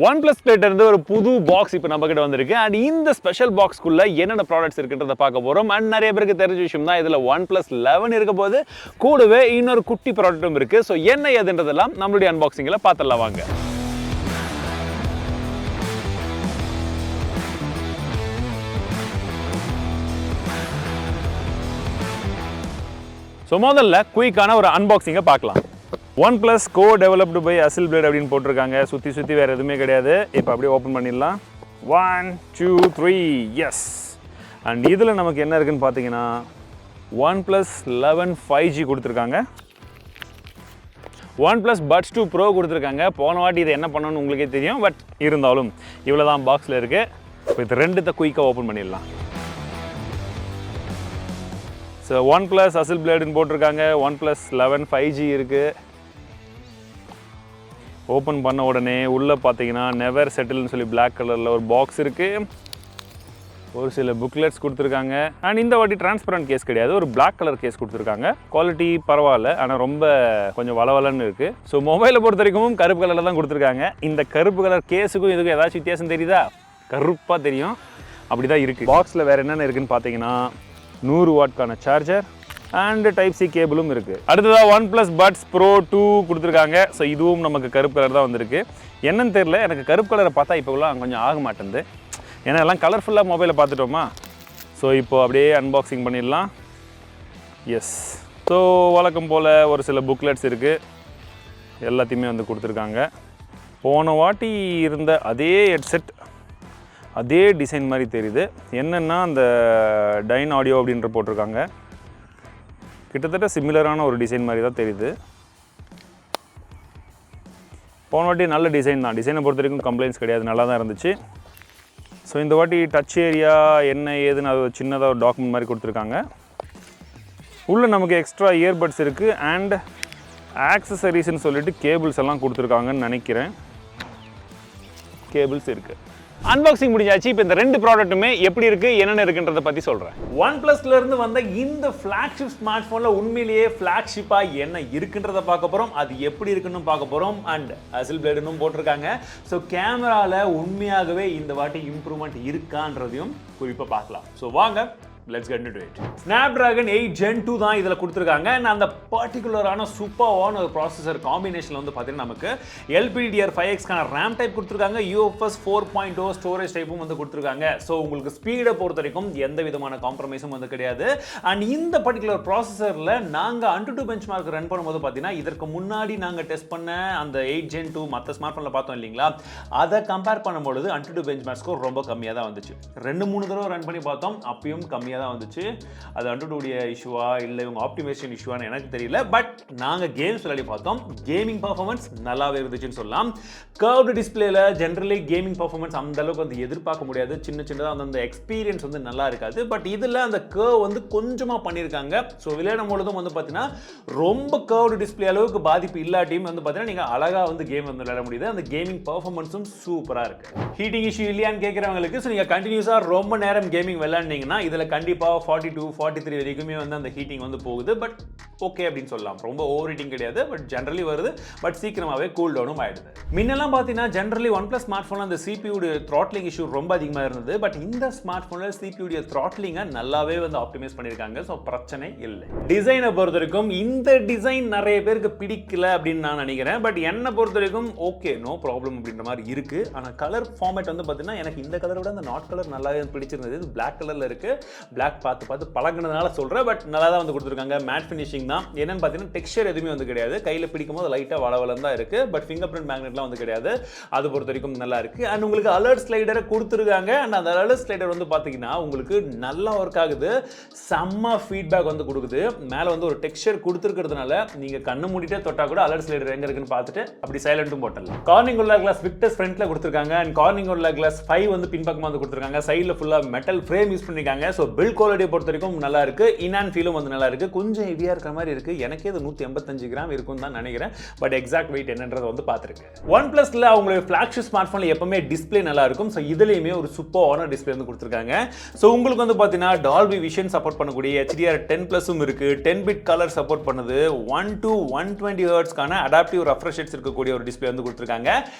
OnePlus கிட்ட இருந்து ஒரு புது பாக்ஸ் இப்போ நம்ம கிட்ட வந்திருக்கு. அண்ட் இந்த ஸ்பெஷல் பாக்ஸ்க்குள்ள என்னென்ன ப்ராடக்ட்ஸ் இருக்குன்றத பார்க்க போறோம். அண்ட் நிறைய பேருக்கு தெரிஞ்ச விஷயம் தான் இதுல OnePlus 11 இருக்க போது கூடவே இன்னொரு குட்டி ப்ராடக்ட்டும் இருக்கு. ஸோ என்ன ஏதுன்றதெல்லாம் நம்மளுடைய அன்பாக்சிங்ல பார்த்துடலாம் வாங்க. ஸோ முதல்ல குயிக்கான ஒரு அன்பாக்சிங்கை பார்க்கலாம். OnePlus co-developed by AMOLED அப்படின்னு போட்டிருக்காங்க. சுற்றி வேறு எதுவுமே கிடையாது. இப்போ அப்படியே ஓப்பன் பண்ணிடலாம். 1 2 3 எஸ். அண்ட் இதில் நமக்கு என்ன இருக்குன்னு பார்த்தீங்கன்னா OnePlus 11 5G கொடுத்துருக்காங்க. OnePlus Buds 2 Pro கொடுத்துருக்காங்க. போன வாட்டி இது என்ன பண்ணணும்னு உங்களுக்கே தெரியும். பட் இருந்தாலும் இவ்வளோ தான் பாக்ஸில் இருக்குது. இப்போ இது ரெண்டுத்தை குயிக்காக ஓப்பன் பண்ணிடலாம். ஸோ OnePlus AMOLEDன்னு போட்டிருக்காங்க. OnePlus 11 5G இருக்குது. ஓப்பன் பண்ண உடனே உள்ளே பார்த்தீங்கன்னா நெவர் செட்டில்னு சொல்லி பிளாக் கலரில் ஒரு பாக்ஸ் இருக்குது. ஒரு சில புக்லெட்ஸ் கொடுத்துருக்காங்க. அண்ட் இந்த வாட்டி டிரான்ஸ்பரண்ட் கேஸ் கிடையாது, ஒரு பிளாக் கலர் கேஸ் கொடுத்துருக்காங்க. குவாலிட்டி பரவாயில்ல, ஆனால் ரொம்ப கொஞ்சம் வளவலன்னு இருக்குது. ஸோ மொபைலை பொறுத்த வரைக்கும் கருப்பு கலரில் தான் கொடுத்துருக்காங்க. இந்த கருப்பு கலர் கேஸுக்கும் இதுக்கும் ஏதாச்சும் வித்தியாசம் தெரியுதா? கருப்பாக தெரியும், அப்படி தான் இருக்குது. பாக்ஸில் வேறு என்னென்ன இருக்குதுன்னு பார்த்தீங்கன்னா 100 வாட்க்கான சார்ஜர் அண்ட் டைப் சி கேபிளும் இருக்குது. அடுத்ததாக OnePlus Buds Pro 2 கொடுத்துருக்காங்க. ஸோ இதுவும் நமக்கு கருப்பு கலர் தான் வந்திருக்கு. என்னன்னு தெரியல, எனக்கு கருப்பு கலரை பார்த்தா இப்போலாம் கொஞ்சம் ஆக மாட்டேங்குது. ஏன்னா எல்லாம் கலர்ஃபுல்லாக மொபைலை பார்த்துட்டோமா. ஸோ இப்போ அப்படியே அன்பாக்சிங் பண்ணிடலாம். எஸ். ஸோ வழக்கம் போல் ஒரு சில புக்லெட்ஸ் இருக்குது, எல்லாத்தையுமே வந்து கொடுத்துருக்காங்க. போன வாட்டி இருந்த அதே ஹெட்செட் அதே டிசைன் மாதிரி தெரியுது. என்னென்னா அந்த டைன் ஆடியோ அப்படின்ற போட்டிருக்காங்க. கிட்டத்தட்ட சிமிலரான ஒரு டிசைன் மாதிரி தான் தெரியுது. போன வாட்டி நல்ல டிசைன் தான். டிசைனை பொறுத்த வரைக்கும் கம்ப்ளைண்ட்ஸ் கிடையாது, நல்லா தான் இருந்துச்சு. ஸோ இந்த வாட்டி டச் ஏரியா என்ன ஏதுன்னு அது சின்னதாக ஒரு டாக்குமெண்ட் மாதிரி கொடுத்துருக்காங்க. உள்ளே நமக்கு எக்ஸ்ட்ரா இயர்பட்ஸ் இருக்குது அண்ட் ஆக்சசரிஸ்ன்னு சொல்லிட்டு கேபிள்ஸ் எல்லாம் கொடுத்துருக்காங்கன்னு நினைக்கிறேன். கேபிள்ஸ் இருக்குது. அன்பாக்சிங் முடிஞ்சாச்சு. இப்போ இந்த ரெண்டு ப்ராடக்ட்டுமே எப்படி இருக்குது என்னென்ன இருக்குன்றதை பற்றி சொல்கிறேன். OnePlusல இருந்து வந்த இந்த ஃப்ளாக்ஷிப் ஸ்மார்ட் ஃபோனில் உண்மையிலேயே ஃப்ளாக்ஷிப்பாக என்ன இருக்குன்றதை பார்க்க போகிறோம். அது எப்படி இருக்குன்னு பார்க்க போகிறோம். அண்ட் AMOLEDனும் போட்டிருக்காங்க. ஸோ கேமராவில் உண்மையாகவே இந்த வாட்டி இம்ப்ரூவ்மெண்ட் இருக்கான்றதையும் குறிப்பாக பார்க்கலாம். ஸோ வாங்க, let's get into it. Snapdragon 8 Gen 2 தான் இதில் கொடுத்துருக்காங்க. அந்த பர்டிகுலரான சூப்பரான ஒரு ப்ராசஸர் காம்பினேஷனில் வந்து பார்த்தீங்கன்னா நமக்கு LPDDR5Xக்கான ரேம் டைப் கொடுத்துருக்காங்க. UFS 4.0 ஸ்டோரேஜ் டைப்பும் வந்து கொடுத்துருக்காங்க. ஸோ உங்களுக்கு ஸ்பீடை பொறுத்த வரைக்கும் எந்த விதமான காம்ப்ரமைஸும் வந்து கிடையாது. அண்ட் இந்த பர்டிகுலர் ப்ராசஸரில் நாங்கள் AnTuTu பெஞ்ச்மார்க் ரன் பண்ணும்போது பார்த்தீங்கன்னா இதற்கு முன்னாடி நாங்கள் டெஸ்ட் பண்ண அந்த 8 Gen 2 மற்ற ஸ்மார்ட் ஃபோனில் பார்த்தோம் இல்லைங்களா, அதை கம்பேர் பண்ணும்பொழுது AnTuTu பெஞ்ச்மார்க் ஸ்கோர் ரொம்ப கம்மியாக தான் வந்துச்சு. 2-3 தடவை ரன் பண்ணி பார்த்தோம், அப்பயும் கம்மியாக தான் வந்துச்சு. அது AnTuTuடைய இஷ்யூவா இல்லை இவங்க ஆப்டிமைசேஷன் இஷ்யூவான்னு எனக்கு தெரியல. பட் நாங்கள் கேம்ஸ் விளையாடி பார்த்தோம், கேமிங் பர்ஃபார்மன்ஸ் நல்லாவே இருந்துச்சுன்னு சொல்லலாம். கர்வ்டு டிஸ்பிளேல ஜென்ரலி கேமிங் பர்ஃபார்மன்ஸ் அந்த அளவுக்கு வந்து எதிர்பார்க்க முடியாது. சின்னதாக வந்து அந்த எக்ஸ்பீரியன்ஸ் வந்து நல்லா இருக்காது. பட் இதில் அந்த கர்வ் வந்து கொஞ்சமாக பண்ணியிருக்காங்க. ஸோ விளையாடும் பொழுதும் வந்து பார்த்தீங்கன்னா ரொம்ப கர்வ்டு டிஸ்பிளே அளவுக்கு பாதிப்பு இல்லாட்டியும் வந்து பார்த்தீங்கன்னா நீங்கள் அழகாக வந்து கேம் வந்து விளையாட முடியுது. அந்த கேமிங் பர்ஃபார்மன்ஸும் சூப்பராக இருக்குது. ஹீட்டிங் இஷ்யூ இல்லையான்னு கேட்குறவங்களுக்கு ஸோ நீங்கள் கண்டினியூஸாக ரொம்ப நேரம் கேமிங் விளையாண்டிங்கன்னா இதில் கண்டிப்பாக 42-43 வரைக்குமே வந்து அந்த ஹீட்டிங் வந்து போகுது. பட் ஓகே அப்படின்னு சொல்லலாம். ரொம்ப ஓவர் ஹீட்டிங் கிடையாது, பட் ஜென்ரலி வருது. பட் சீக்கிரமாகவே கூல் டவுனும் ஆயிடுது. முன்னெல்லாம் பார்த்தீங்கன்னா ஜென்ரலி OnePlus ஸ்மார்ட் ஃபோனில் அந்த சிபியூடைய த்ராட்லிங் இஷ்யூ ரொம்ப அதிகமாக இருந்தது. பட் இந்த ஸ்மார்ட் ஃபோனில் சிபியூடைய த்ராட்லிங்கை நல்லாவே வந்து ஆப்டிமைஸ் பண்ணியிருக்காங்க. ஸோ பிரச்சனை இல்லை. டிசைனை பொறுத்த வரைக்கும் இந்த டிசைன் நிறைய பேருக்கு பிடிக்கல அப்படின்னு நான் நினைக்கிறேன். பட் என்னை பொறுத்த வரைக்கும் ஓகே, நோ ப்ராப்ளம் அப்படின்ற மாதிரி இருக்குது. ஆனால் கலர் ஃபார்மேட் வந்து பார்த்தீங்கன்னா எனக்கு இந்த கலரை விட அந்த நாட் கலர் நல்லாவே பிடிச்சிருந்தது. இது பிளாக் கலரில் இருக்குது. பிளாக் பார்த்து பழகினதுனால சொல்கிறேன். பட் நல்லா தான் வந்து கொடுத்துருக்காங்க. மேட் ஃபினிஷிங் தான். என்னன்னு பார்த்தீங்கன்னா டெக்ஸ்சர் எதுவுமே வந்து கிடையாது. கையில் பிடிக்கும் போது லைட்டாக வளவலம் தான் இருக்குது. பட் ஃபிங்கர் பிரிண்ட் மேக்னெட்லாம் வந்து கிடையாது. அது பொறுத்த வரைக்கும் நல்லா இருக்குது. அண்ட் உங்களுக்கு அலர்ட் ஸ்லைடரை கொடுத்துருக்காங்க. அண்ட் அந்த அலர்ட் ஸ்லைடர் வந்து பார்த்தீங்கன்னா உங்களுக்கு நல்லா ஒர்க் ஆகுது. செம்ம ஃபீட்பேக் வந்து கொடுக்குது. மேலே வந்து ஒரு டெக்ஸ்சர் கொடுத்துருக்கிறதுனால நீங்கள் கண்ணு மூடிட்டே தொட்டா கூட அலர்ட் ஸ்லைடர் எங்கே இருக்குன்னு பார்த்துட்டு அப்படி சைலண்ட்டும் போட்டலாம். கார்னிங் உள்ள கிளாஸ் விக்டர்ஸ் ஃப்ரண்ட்ல கொடுத்துருக்காங்க. அண்ட் கார்னிங் உள்ள கிளாஸ் 5 வந்து பின்பக்கமாக வந்து கொடுத்துருக்காங்க. சைடில் ஃபுல்லாக மெட்டல் ஃப்ரேம் யூஸ் பண்ணிருக்காங்க. ஸோ பில்ட் குவாலிட்டியை பொறுத்த வரைக்கும் நல்லா இருக்கு. இன் அண்ட் ஃபீலும் வந்து நல்லா இருக்கு. கொஞ்சம் ஹெவியா இருக்கிற மாதிரி இருக்கு. எனக்கே இது 185 கிராம் இருக்கும்னு தான் நினைக்கிறேன். பட் எக்ஸாக்ட் வெயிட் என்னன்றதை வந்து பார்த்துருக்கேன். OnePlusல அவங்களுடைய ஃபிளாக்ஷிப் ஸ்மார்ட் போன்ல எப்பவுமே டிஸ்பிளே நல்லா இருக்கும். ஸோ இதுலயுமே ஒரு சூப்பரான டிஸ்பிளே வந்து கொடுத்துருக்காங்க. ஸோ உங்களுக்கு வந்து பார்த்தீங்கன்னா டால்பி விஷன் சப்போர்ட் பண்ணக்கூடிய HDR10+ இருக்கு. 10 பிட் கலர் சப்போர்ட் பண்ணுது. 1 to 120 ஹெர்ட்ஸ்க்கான அடாப்டிவ் ரெஃப்ரெஷ் ரேட்ஸ் இருக்கக்கூடிய ஒரு டிஸ்பிளே வந்து கொடுத்துருக்காங்க.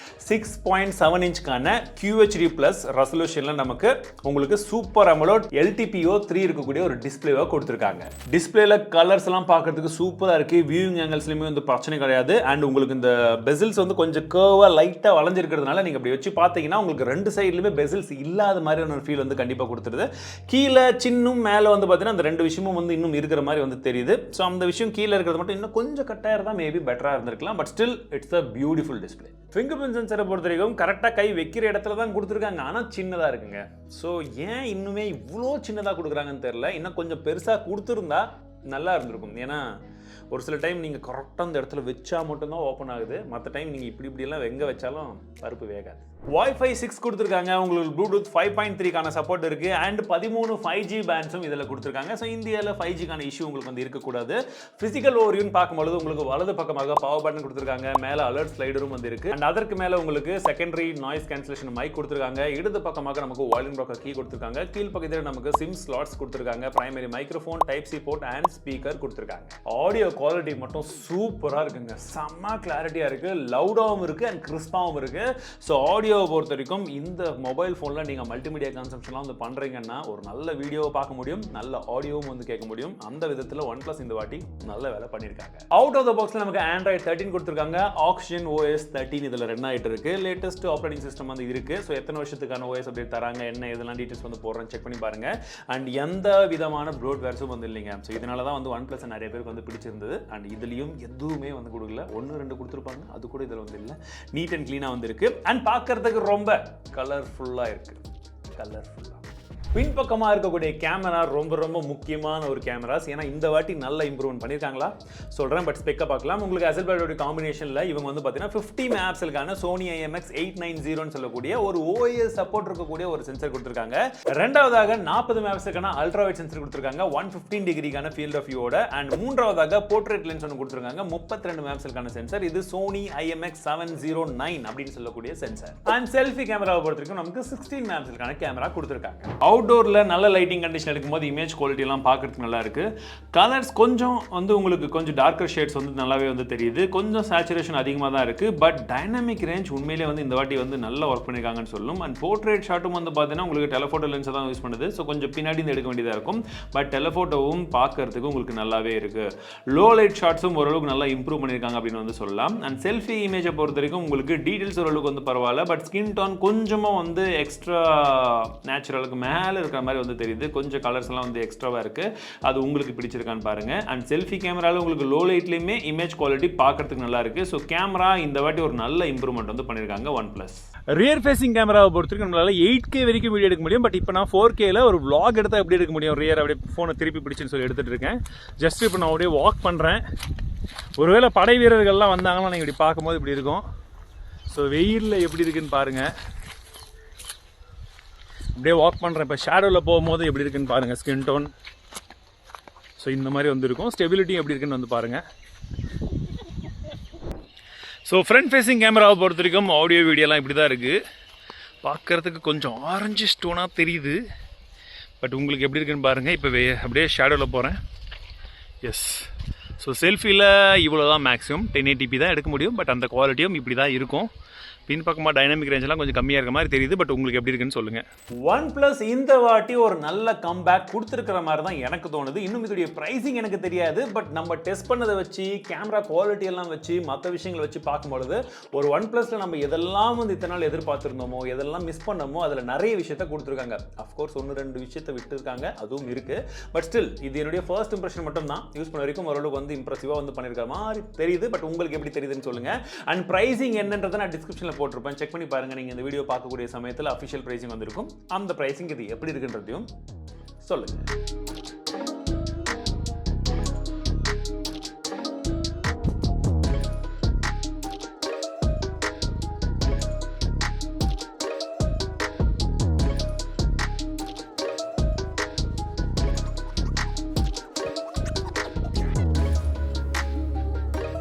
6.7 இன்ச்க்கான QHD+ ரெசல்யூஷன்ல நமக்கு உங்களுக்கு சூப்பர் AMOLED LTPO3 இருக்கக்கூடிய ஒரு டிஸ்பிளேவை கொடுத்துருக்காங்க. டிஸ்பிளேல கலர்ஸ் எல்லாம் பார்க்கிறதுக்கு சூப்பரா இருக்கு. வியூயிங் ஆங்கிள்ஸ்லயுமே வந்து பிரச்சனை கிடையாது. அண்ட் உங்களுக்கு இந்த பெசில்ஸ் வந்து கொஞ்சம் கர்வா லைட்டா வளைஞ்சிருக்கிறதுனால நீங்க அப்படி வச்சு பார்த்தீங்கன்னா உங்களுக்கு ரெண்டு சைடுலயுமே பெசில்ஸ் இல்லாத மாதிரியான ஒரு ஃபீல் வந்து கண்டிப்பா கொடுத்துருது. கீழே சின்னும் மேல வந்து பார்த்தீங்கன்னா அந்த ரெண்டு விஷயமும் வந்து இன்னும் இருக்கிற மாதிரி வந்து தெரியுது. ஸோ அந்த விஷயம் கீழே இருக்கிறது மட்டும் இன்னும் கொஞ்சம் கட்டாக இருந்தால் மேபி பெட்டராக இருந்திருக்கலாம். But still it's a beautiful display. Fingerprint சென்சரை பொறுத்த வரைக்கும் கரெக்டாக கை வைக்கிற இடத்துல தான் கொடுத்துருக்காங்க. ஆனால் சின்னதாக இருக்குங்க. ஸோ ஏன் இன்னுமே இவ்வளோ சின்னதாக கொடுக்குறாங்கன்னு தெரியல. இன்னும் கொஞ்சம் பெருசாக கொடுத்துருந்தா நல்லா இருந்திருக்கும். ஏன்னா ஒரு சில டைம் நீங்கள் கரெக்டாக அந்த இடத்துல வச்சா மட்டும்தான் ஓப்பன் ஆகுது. மற்ற டைம் நீங்கள் இப்படியெல்லாம் எங்கே வச்சாலும் பருப்பு வேகாது. Wi-Fi 6 கொடுத்துருக்காங்க. உங்களுக்கு Bluetooth 5.3க்கான சப்போர்ட் இருக்கு. அண்ட் 13 5G பேண்ட்ஸும் இதில் கொடுத்துருக்காங்க. ஸோ இந்தியாவில் 5Gக்கான இஷ்யூ உங்களுக்கு வந்து இருக்கக்கூடாது. ஃபிசிக்கல் ஓவர்வியூன்னு பார்க்கும்போது உங்களுக்கு வலது பக்கமாக பவர் பட்டன் கொடுத்துருக்காங்க. மேலே அலர்ட் ஸ்லைடரும் வந்து இருக்கு. அண்ட் அதற்கு மேலே உங்களுக்கு செகண்டரி நாய்ஸ் கேன்சலேஷன் மைக் கொடுத்துருக்காங்க. இடது பக்கமாக நமக்கு வால்யூம் ப்ரோக்கர் கீ கொடுத்துருக்காங்க. கீழ் பக்கத்தில் நமக்கு சிம் ஸ்லாட்ஸ் கொடுத்துருக்காங்க. Primary microphone, type C port and speaker கொடுத்துருக்காங்க. ஆடியோ குவாலிட்டி மட்டும் சூப்பராக இருக்குங்க. செம்ம கிளாரிட்டியாக இருக்கு. லவுடாகவும் இருக்கு அண்ட் கிறிஸ்பாகவும் இருக்கு. ஸோ ஆடியோ பொறுத்த வரைக்கும் இந்த மொபைல் போன்ல நீங்க மல்டிமீடியா கன்சம்ஷன்லாம் வந்து பண்றீங்கன்னா ஒரு நல்ல வீடியோவை பார்க்க முடியும், நல்ல ஆடியோவும் வந்து கேட்க முடியும். அந்த விதத்துல OnePlus இந்த வாட்டி நல்ல வேலை பண்ணிருக்காங்க. அவுட் ஆஃப் த பாக்ஸ்ல நமக்கு Android 13 கொடுத்திருக்காங்க. Oxygen OS 13 இதுல ரன் ஆயிட்டு இருக்கு. லேட்டஸ்ட் ஆப்பரேட்டிங் சிஸ்டம் வந்து இருக்கு. ஸோ எத்தனை வருஷத்துக்கான OS அப்டேட் தராங்க, என்ன இதெல்லாம் டீடைல்ஸ் வந்து போடுறேன், செக் பண்ணி பாருங்க. அண்ட் எந்த விதமான ப்ளோட்வேர்ஸும் வந்து இல்லைங்க. ஸோ இதனால தான் வந்து OnePlus நிறைய பேருக்கு வந்து பிடிச்சிருந்தது. அண்ட் இதுலயும் எதுவுமே வந்து கொடுக்கல. 1-2 கொடுத்துருப்பாங்க, அது கூட இதுல வந்து இல்லை. நீட் அண்ட் கிளீனா வந்து இருக்கு. அண்ட் பார்க்கறதுக்கு ரொம்ப கலர்ஃபுல்லா இருக்கு. கலர்ஃபுல்லா பின்பக்கமாக இருக்கக்கூடிய கேமரா ரொம்ப ரொம்ப முக்கியமான ஒரு கேமராஸ். ஏன்னா இந்த வாட்டி நல்ல இம்ப்ரூவ்மெண்ட் பண்ணியிருக்காங்களா சொல்கிறேன். பட் ஸ்பெக்கை பார்க்கலாம். உங்களுக்கு அசல்பேடோட காம்பினேஷனில் இவங்க வந்து பார்த்தீங்கன்னா 50 மெகாபிக்சலுக்கான Sony IMX 890 சொல்லக்கூடிய ஒரு OIS சப்போர்ட் இருக்கக்கூடிய ஒரு சென்சர் கொடுத்துருக்காங்க. ரெண்டாவதாக 40 மெகாபிக்சலுக்கான அல்ட்ரா வைட் சென்சர் கொடுத்துருக்காங்க 115 டிகிரிக்கான ஃபீல்ட் ஆஃப் வியூவோட. அண்ட் மூன்றாவதாக போர்ட்ரேட் லென்ஸ் ஒன்று கொடுத்துருக்காங்க 32 மெகாபிக்சலுக்கான சென்சர். இது Sony IMX 709 அப்படின்னு சொல்லக்கூடிய சென்சர். அண்ட் செல்ஃபி கேமராவை பொறுத்த வரைக்கும் நமக்கு 16 மெகாபிக்சலுக்கான கேமரா கொடுத்துருக்காங்க. அவுட்டோர்ல நல்ல லைட்டிங் கண்டிஷன் இருக்கும்போது இமேஜ் குவாலிட்டி எல்லாம் பார்க்கறதுக்கு நல்லா இருக்கு. கலர்ஸ் கொஞ்சம் வந்து உங்களுக்கு கொஞ்சம் டார்க்கர் ஷேட்ஸ் வந்து நல்லாவே வந்து தெரியுது. கொஞ்சம் சேச்சுரேஷன் அதிகமாக தான் இருக்கு. பட் டைனமிக் ரேஞ்ச் உண்மையிலே வந்து இந்த வாட்டி வந்து நல்லா ஒர்க் பண்ணிருக்காங்கன்னு சொல்லணும். அண்ட் போர்ட்ரேட் ஷாட்டும் வந்து பார்த்தீங்கன்னா உங்களுக்கு டெலஃபோட்டோ லென்ஸை தான் யூஸ் பண்ணுது. ஸோ கொஞ்சம் பின்னாடி இருந்து எடுக்க வேண்டியதாக இருக்கும். பட் டெலஃபோட்டோவும் பார்க்கறதுக்கு உங்களுக்கு நல்லாவே இருக்கு. லோ லைட் ஷாட்ஸும் ஓரளவுக்கு நல்லா இம்ப்ரூவ் பண்ணியிருக்காங்க அப்படின்னு வந்து சொல்லலாம். அண்ட் செல்ஃபி இமேஜை பொறுத்த வரைக்கும் உங்களுக்கு டீடைல்ஸ் ஓரளவுக்கு வந்து பரவாயில்ல. பட் ஸ்கின் டோன் கொஞ்சமாக வந்து எக்ஸ்ட்ரா நேச்சுரலுக்கு மேலே இருக்கிற மாதிரி வந்து தெரியுது. கொஞ்சம் கலர்ஸ் எல்லாம் வந்து எக்ஸ்ட்ராவா இருக்கு. அது உங்களுக்கு பிடிச்சிருக்கான்னு பாருங்க. அண்ட் செல்ஃபி கேமரால உங்களுக்கு லோ லைட்லயுமே இமேஜ் குவாலிட்டி பார்க்கிறதுக்கு நல்லா இருக்கு. ஸோ கேமரா இந்த வாட்டி ஒரு நல்ல இம்ப்ரூவ்மெண்ட் வந்து பண்ணிருக்காங்க OnePlus. ரியர் ஃபேசிங் கேமராவை பொறுத்தவரைக்கும் நம்மளால 8K வரைக்கும் வீடியோ எடுக்க முடியும். பட் இப்போ நான் 4Kல ஒரு vlog எடுத்தா எப்படி எடுக்க முடியும், ரியர் அப்படியே போனை திருப்பி பிடிச்சுன்னு சொல்லி எடுத்துட்டு இருக்கேன். ஜஸ்ட் இப்போ நான் அப்படியே வாக் பண்றேன். ஒருவேளை படை வீரர்கள்லாம் வந்தாங்கன்னா நீங்க இப்படி பார்க்கும்போது இப்படி இருக்கும். ஸோ வெயில்ல எப்படி இருக்குன்னு பாருங்க. அப்படியே வாக் பண்ணுறேன். இப்போ ஷேடோவில் போகும்போது எப்படி இருக்குன்னு பாருங்கள் ஸ்கின் டோன். ஸோ இந்த மாதிரி வந்து இருக்கும். ஸ்டெபிலிட்டி எப்படி இருக்குன்னு வந்து பாருங்கள். ஸோ ஃப்ரண்ட் ஃபேஸிங் கேமராவை பொறுத்த வரைக்கும் ஆடியோ வீடியோலாம் இப்படி தான் இருக்குது. பார்க்குறதுக்கு கொஞ்சம் ஆரஞ்சு ஸ்டோனாக தெரியுது. பட் உங்களுக்கு எப்படி இருக்குன்னு பாருங்கள். இப்போ அப்படியே ஷேடோவில் போகிறேன். எஸ். ஸோ செல்ஃபியில் இவ்வளோ தான் மேக்ஸிமம் 1080p தான் எடுக்க முடியும். பட் அந்த குவாலிட்டியும் இப்படி தான் இருக்கும். பின்பக்கமாக டைனமிக் ரேஞ்செலாம் கொஞ்சம் கம்மியாக இருக்க மாதிரி தெரியுது. பட் உங்களுக்கு எப்படி இருக்குன்னு சொல்லுங்கள். OnePlus இந்த வாட்டி ஒரு நல்ல கம்பேக் கொடுத்துருக்கிற மாதிரி தான் எனக்கு தோணுது. இன்னும் இதோடைய ப்ரைஸிங் எனக்கு தெரியாது. பட் நம்ம டெஸ்ட் பண்ணதை வச்சு கேமரா குவாலிட்டி எல்லாம் வச்சு மற்ற விஷயங்களை வச்சு பார்க்கும்பொழுது ஒரு OnePlusல நம்ம எதெல்லாம் வந்து இத்தனை நாள் எதிர்பார்த்துருந்தோமோ எதெல்லாம் மிஸ் பண்ணமோ அதில் நிறைய விஷயத்த கொடுத்துருக்காங்க. அஃப்கோர்ஸ் 1-2 விஷயத்தை விட்டுருக்காங்க, அதுவும் இருக்கு. பட் ஸ்டில் இது என்னுடைய ஃபர்ஸ்ட் இம்ப்ரெஷன் மட்டும் தான். யூஸ் பண்ண வரைக்கும் ஓரளவுக்கு வந்து இம்ப்ரெசிவாக வந்து பண்ணியிருக்கிற மாதிரி தெரியுது. பட் உங்களுக்கு எப்படி தெரியுதுன்னு சொல்லுங்கள். அண்ட் ப்ரைஸிங் என்னன்றதை நான் டிஸ்கிரிப்ஷனில் போட்டிருப்பேன். செக் பண்ணி பாருங்க. நீங்க இந்த வீடியோ பார்க்கக்கூடிய சமயத்தில் அஃபிஷியல் பிரைசிங் வந்திருக்கும். அந்த பிரைசிங் இது எப்படி இருக்குன்றதையும் சொல்லுங்க.